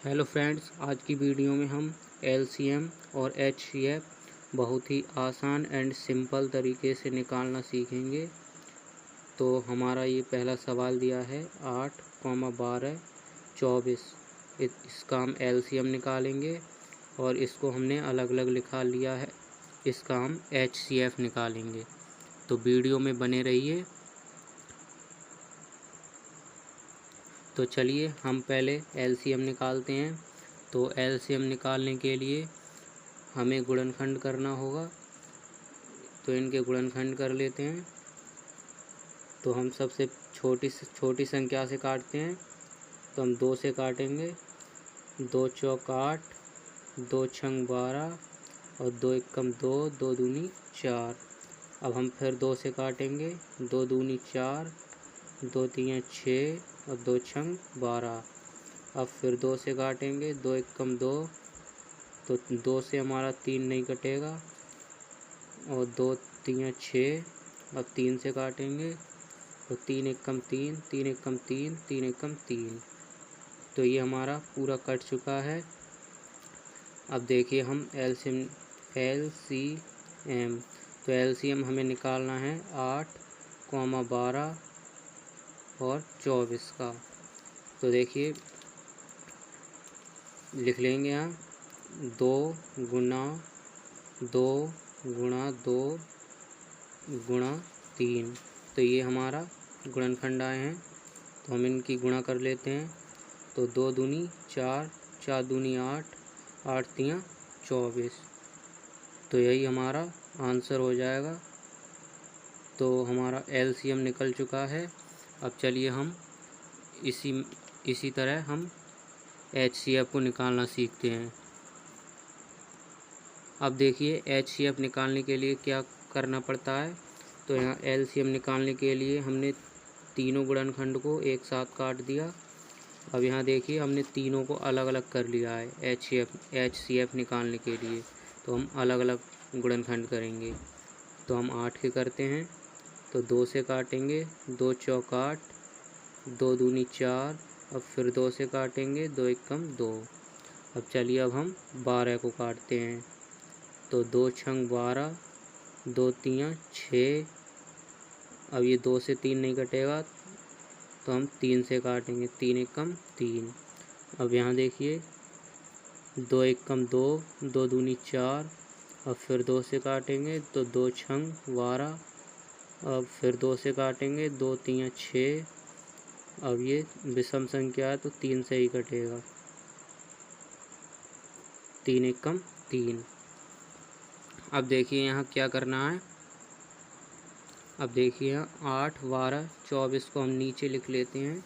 Hello friends, आज की video में हम एलसीएम और एचसीएफ बहुत ही आसान एंड सिंपल तरीके से निकालना सीखेंगे। तो हमारा ये पहला सवाल दिया है 8, 12, 24। इसका हम एलसीएम निकालेंगे और इसको हमने अलग अलग लिखा लिया है। इसका हम एचसीएफ निकालेंगे। तो वीडियो में बने रहिए। तो चलिए हम पहले एलसीएम निकालते हैं। तो एलसीएम निकालने के लिए हमें गुणनखंड करना होगा। तो इनके गुणनखंड कर लेते हैं। तो हम सबसे छोटी संख्या से काटते हैं। तो हम 2 से काटेंगे। 2 चौक 8, 2 छंग 12 और 2 एकम 2, 2 दूनी 4। अब हम फिर 2 से काटेंगे। 2 दूनी 4, 2 तियां 6 और 2 छंग 12। अब फिर 2 से काटेंगे। 2 एकम 2, तो 2 से हमारा 3 नहीं कटेगा और 2 तियां 6। अब 3 से काटेंगे तो 3 एकम 3, 3 एकम 3, 3 एकम 3। तो ये हमारा पूरा कट चुका है। अब देखिए हम एलसीएम तो एलसीएम हमें निकालना है 8, 12 और 24 का। तो देखिए लिख लेंगे यहाँ 2 गुना 2 गुणा 2 गुणा 3। तो ये हमारा गुणनखंड आए हैं। तो हम इनकी गुणा कर लेते हैं। तो 2 दूनी 4, 4 दूनी 8, 8 तियां 24। तो यही हमारा आंसर हो जाएगा। तो हमारा एलसीएम निकल चुका है। अब चलिए हम इसी तरह हम एचसीएफ को निकालना सीखते हैं। अब देखिए एचसीएफ निकालने के लिए क्या करना पड़ता है। तो यहाँ एलसीएम निकालने के लिए हमने तीनों गुणनखंड को एक साथ काट दिया। अब यहाँ देखिए हमने तीनों को अलग अलग कर लिया है एचसीएफ निकालने के लिए। तो हम अलग अलग गुणनखंड करेंगे। तो हम 8 के करते हैं। तो 2 से काटेंगे। 2 चौक 8, 2 दूनी 4। अब फिर 2 से काटेंगे। 2 एकम 2। अब चलिए अब हम 12 को काटते हैं। तो 2 छंग 12, 2 तियां 6। अब ये 2 से 3 नहीं कटेगा तो हम 3 से काटेंगे। 3 एकम 3। अब यहाँ देखिए 2 एकम 2, 2 दूनी 4। अब फिर 2 से काटेंगे तो 2 छंग 12। अब फिर 2 से काटेंगे। 2 तियां 6। अब ये विषम संख्या है तो 3 से ही कटेगा। 3 एकम 3। अब देखिए यहाँ क्या करना है। अब देखिए 8, 12, 24 को हम नीचे लिख लेते हैं।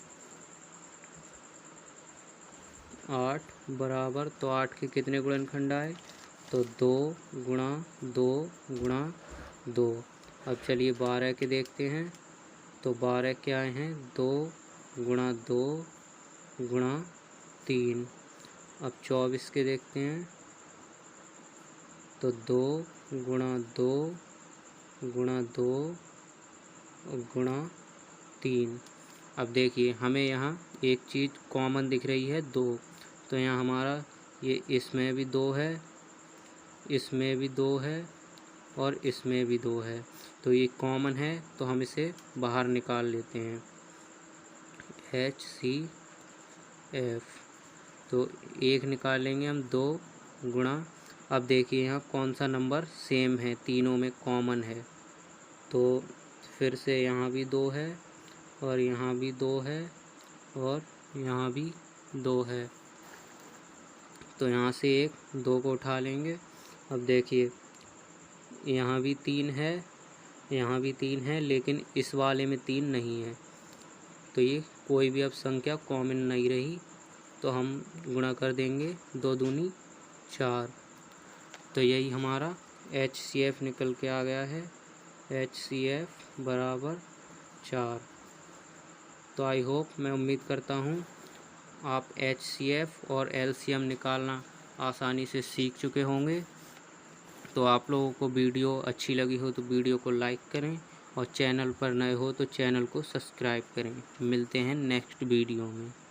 8 बराबर, तो 8 के कितने गुणनखंड आए। तो 2 गुणा 2 गुणा 2। अब चलिए 12 के देखते हैं। तो 12 क्या आए हैं 2 गुणा 2 गुणा 3। अब 24 के देखते हैं। तो 2 गुणा 2 गुणा 2 गुणा 3। अब देखिए हमें यहाँ एक चीज़ कॉमन दिख रही है 2। तो यहाँ हमारा ये इसमें भी 2 है, इसमें भी 2 है और इसमें भी 2 है। तो ये कॉमन है तो हम इसे बाहर निकाल लेते हैं। HCF तो 1 निकालेंगे हम 2 गुणा। अब देखिए यहाँ कौन सा नंबर सेम है, तीनों में कॉमन है। तो फिर से यहाँ भी 2 है और यहाँ भी 2 है और यहाँ भी 2 है। तो यहाँ से 2 को उठा लेंगे। अब देखिए यहाँ भी 3 है, यहाँ भी 3 है, लेकिन इस वाले में 3 नहीं है। तो ये कोई भी अब संख्या कॉमन नहीं रही। तो हम गुणा कर देंगे। 2 दूनी 4। तो यही हमारा HCF निकल के आ गया है। HCF बराबर 4। तो आई होप, मैं उम्मीद करता हूँ आप HCF और LCM निकालना आसानी से सीख चुके होंगे। तो आप लोगों को वीडियो अच्छी लगी हो तो वीडियो को लाइक करें और चैनल पर नए हो तो चैनल को सब्सक्राइब करें। मिलते हैं नेक्स्ट वीडियो में।